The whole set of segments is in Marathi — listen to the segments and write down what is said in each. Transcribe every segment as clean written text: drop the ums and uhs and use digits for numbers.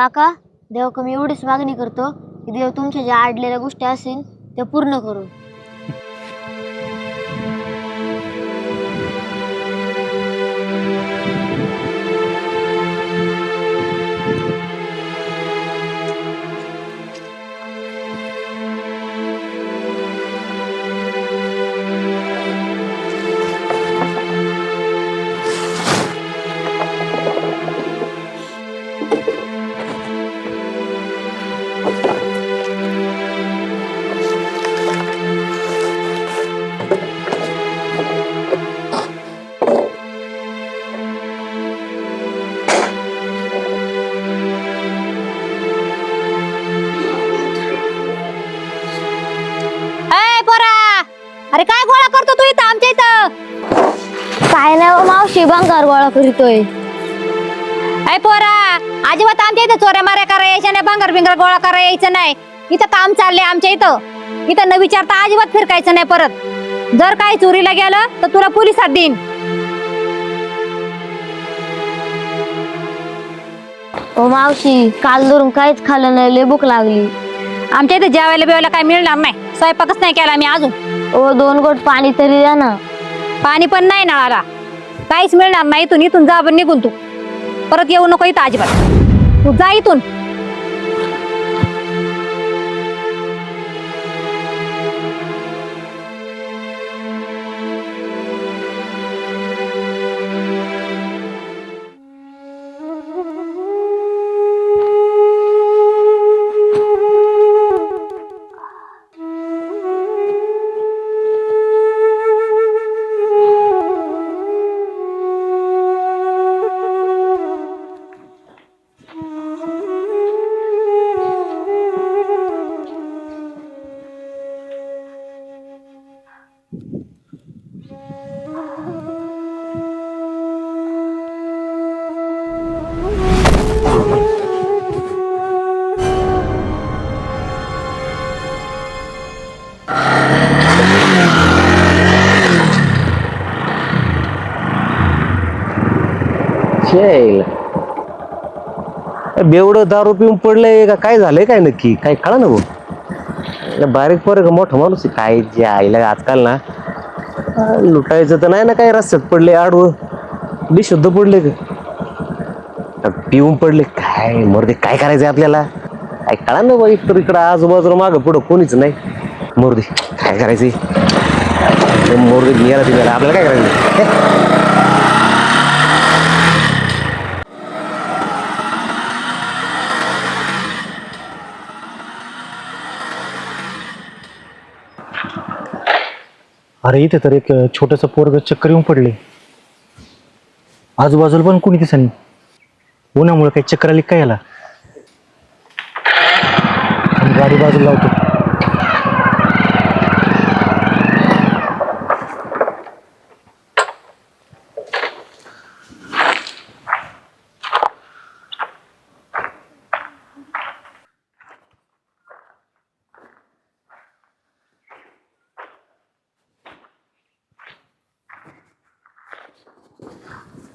काका, देवाकडे मी एवढीच मागणी करतो की देव तुमच्या ज्या अडलेल्या गोष्टी असतील त्या पूर्ण करू. अरे काय गोळा करतो तू इथं आमच्या इथं? काय नाही हो मावशी, भंगार गोळा करीतोय. अय पोरा, अजिबात आमच्या इथं चोऱ्या माऱ्या करा यायच्या नाही, भांगर बिंगर गोळा करा यायचं नाही. इथं काम चाललंय आमच्या इथं. इथं न विचारता अजिबात फिरकायचं नाही परत. जर काही चोरीला गेलं तर तुला पोलिसात देईन. हो मावशी, काल धरून काहीच खाल्लं नाही, लय भूक लागली. आमच्या इथं जेवायला बिवायला काय मिळणार नाही. स्वयंपाकच नाही केला मी अजून. ओ 2 घोट पाणी तरी द्या ना. पाणी पण नाही नळाला. काहीच मिळणार नाही. इथून जा निघून तू. परत येऊ नको इथं अजिबात. तू जा इथून. बेवडं दारू पिऊन पडलंय का काय झालंय काय नक्की काय कळा ना भाऊ. बारीक पोर का मोठा माणूस आहे काय जे आईला आजकाल ना लुटायचं तर नाही ना काय रस्त्यात पडले आडवं बेशुद्ध पडले का पिऊन पडले काय मर्दे काय करायचंय आपल्याला काय कळा ना बाई. तर इकडं आजूबाजूला मागं पुढं कोणीच नाही. मोरदे काय करायचंय मोरदे गेला तिला आपल्याला काय करायचं. अरे इथे तर एक छोटस पोरग चक्कर येऊन पडले. आजूबाजूला पण कोणी दिसत नाही. उन्हामुळे काही चक्कर आली काय याला. गाडी बाजूला लावतो.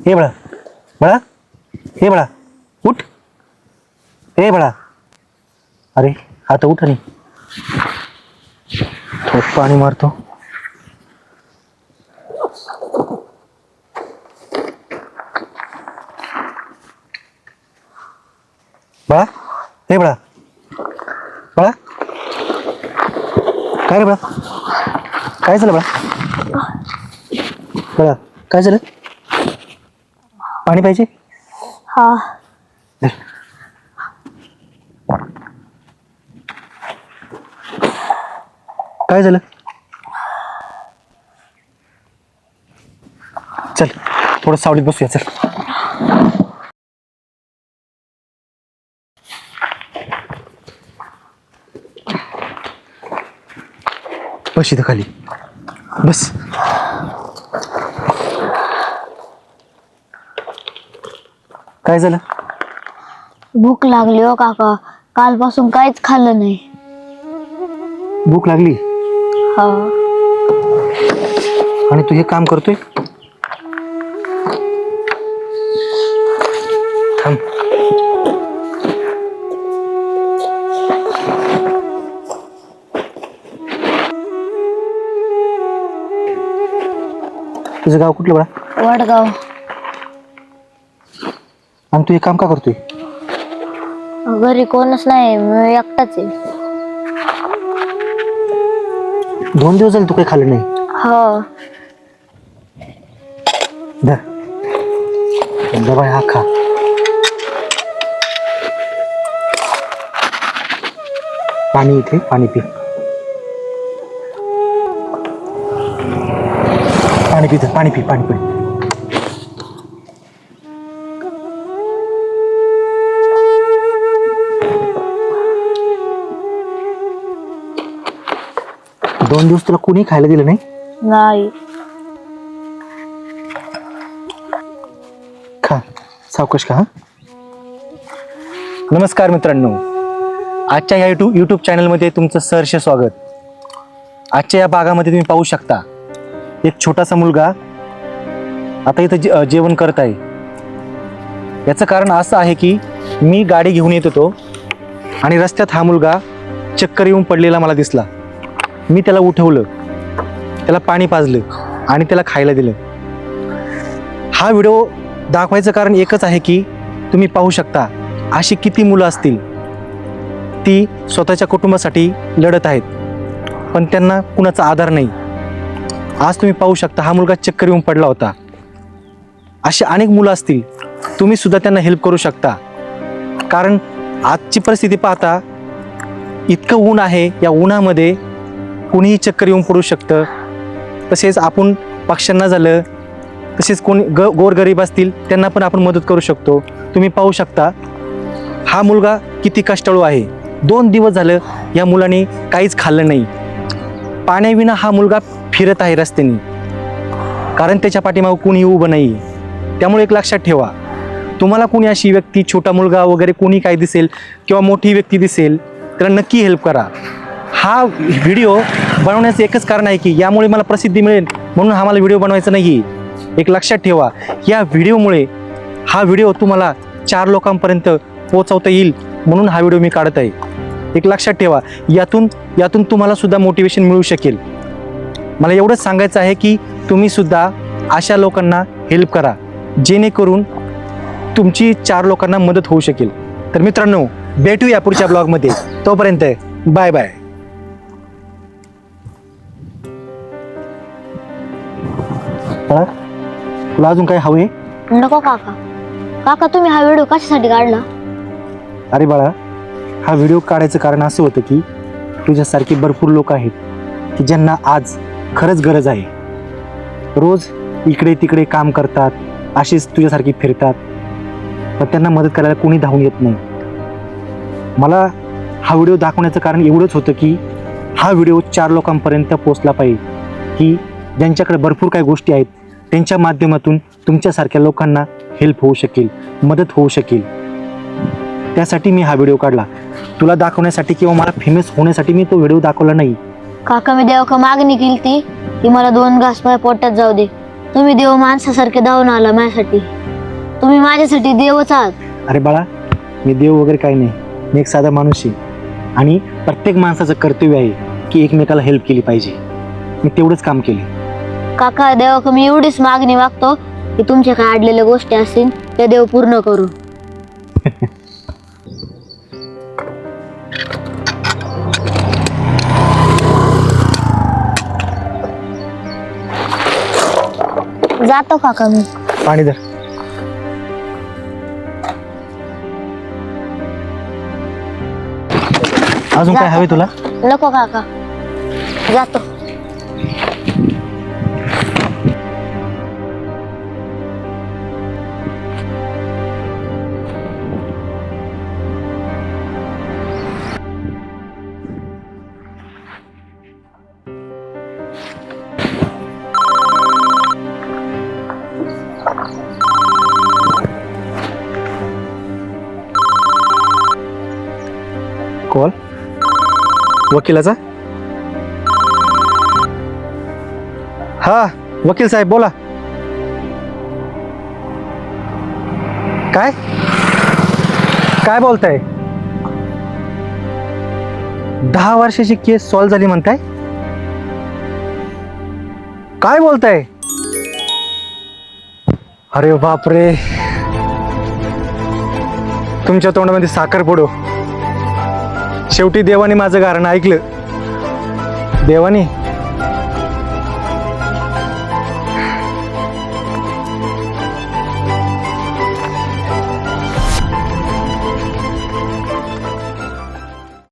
हे बळा बळा हे बळा उठ. हे बळा अरे आता उठ नाही. थोडं पाणी मारतो. बळा हे बळा बळा काय रे बळा काय झालं बळा. बळा काय झालं. पाणी पाहिजे. हा काय झालं. चल थोडं सावलीत बसूया चल. बस इथं खाली बस. काय झालं. भूक लागली हो काका, कालपासून काहीच खाल्लं नाही. भूक लागली हा आणि तू हे काम करतोय. थांब तुझं गाव कुठलं बाळा? वडगाव. आणि तू हे काम का करतोय? घरी कोणच नाही, मी एकटाच आहे. 2 दिवस झाले तू काही खाल्लं नाही? हो. धर बाई, हा खा. पाणी इथे, पाणी पी. पाणी पी, पाणी पी, पाणी पी. दोन दिवस तुला कोणी खायला दिलं नाही? नाही. खा, सावकाश खा. नमस्कार मित्रांनो, आजच्या या यूट्यूब चॅनलमध्ये तुमचं सहर्ष स्वागत. आजच्या या भागामध्ये तुम्ही पाहू शकता एक छोटासा मुलगा आता इथं जेवण करत आहे. याचं कारण असं आहे की मी गाडी घेऊन येत होतो आणि रस्त्यात हा मुलगा चक्कर येऊन पडलेला मला दिसला. मी त्याला उठवलं, त्याला पाणी पाजलं आणि त्याला खायला दिलं. हा व्हिडिओ दाखवायचं कारण एकच आहे की तुम्ही पाहू शकता अशी किती मुलं असतील ती स्वतःच्या कुटुंबासाठी लढत आहेत, पण त्यांना कुणाचा आधार नाही. आज तुम्ही पाहू शकता हा मुलगा चक्कर येऊन पडला होता. अशी अनेक मुलं असतील, तुम्ही सुद्धा त्यांना हेल्प करू शकता. कारण आजची परिस्थिती पाहता इतकं ऊन आहे, या उन्हामध्ये कोणीही चक्कर येऊन पडू शकतं. तसेच आपण पक्ष्यांना झालं, तसेच कोणी गोरगरीब असतील त्यांना पण आपण मदत करू शकतो. तुम्ही पाहू शकता हा मुलगा किती कष्टाळू आहे. 2 दिवस झालं या मुलाने काहीच खाल्लं नाही. पाण्याविना हा मुलगा फिरत आहे रस्त्याने, कारण त्याच्या पाठीमागं कोणी उभं नाही. त्यामुळे एक लक्षात ठेवा, तुम्हाला कोणी अशी व्यक्ती, छोटा मुलगा वगैरे कोणी काही दिसेल किंवा मोठी व्यक्ती दिसेल, त्याला नक्की हेल्प करा. हा व्हिडिओ बनवण्याचं एकच कारण आहे की यामुळे मला प्रसिद्धी मिळेल म्हणून हा मला व्हिडिओ बनवायचा नाही. एक लक्षात ठेवा, या व्हिडिओमुळे हा व्हिडिओ तुम्हाला 4 लोकांपर्यंत पोहोचवता येईल म्हणून हा व्हिडिओ मी काढत आहे. एक लक्षात ठेवा, यातून तुम्हाला सुद्धा मोटिवेशन मिळू शकेल. मला एवढंच सांगायचं आहे की तुम्ही सुद्धा अशा लोकांना हेल्प करा, जेणेकरून तुमची 4 लोकांना मदत होऊ शकेल. तर मित्रांनो, भेटूया पुढच्या ब्लॉगमध्ये. तोपर्यंत बाय बाय. तुला अजून काय हवे? नको काका. काका, तुम्ही हा व्हिडिओ कशासाठी काढला? अरे बाळा, हा व्हिडिओ काढायचं कारण असं होतं की तुझ्यासारखे भरपूर लोक आहेत की ज्यांना आज खरंच गरज आहे. रोज इकडे तिकडे काम करतात, अशीच तुझ्यासारखी फिरतात, पण त्यांना मदत करायला कोणी धावून येत नाही. मला हा व्हिडिओ दाखवण्याचं कारण एवढंच होतं की हा व्हिडिओ 4 लोकांपर्यंत पोचला पाहिजे की ज्यांच्याकडे भरपूर काही गोष्टी आहेत, त्यांच्या माध्यमातून तुमच्यासारख्या लोकांना हेल्प होऊ शकेल, मदत होऊ शकेल. त्यासाठी मी हा व्हिडिओ काढला, तुला दाखवण्यासाठी किंवा मला फेमस होण्यासाठी मी तो व्हिडिओ दाखवला नाही. काका, मी देवाकडे मागणी केली ती की मला 2 घास माझ्या पोटात जाऊ दे. तुम्ही देव माणसासारखे धावून आला माझ्यासाठी. तुम्ही माझ्यासाठी देवच आहात. अरे बाळा, मी देव वगैरे काही नाही, मी एक साधा माणूस आहे आणि प्रत्येक माणसाचं कर्तव्य आहे की एकमेकाला हेल्प केली पाहिजे. मी तेवढंच काम केले. काका, देवाकडे मी एवढीच मागणी मागतो की तुमच्या काय अडलेल्या गोष्टी असतील त्या देव पूर्ण करू. जातो काका मी. पाणी धर. अजून काय हवे तुला? नको काका, जातो. कॉल वकिलाचा. हा, वकील साहेब बोला. काय काय बोलताय? 10 वर्षाची केस सॉल्व्ह झाली म्हणताय? काय बोलताय? अरे बापरे, तुमच्या तोंडामध्ये साखर पडो. शेवटी देवाने माझं गाणं ऐकलं. देवाने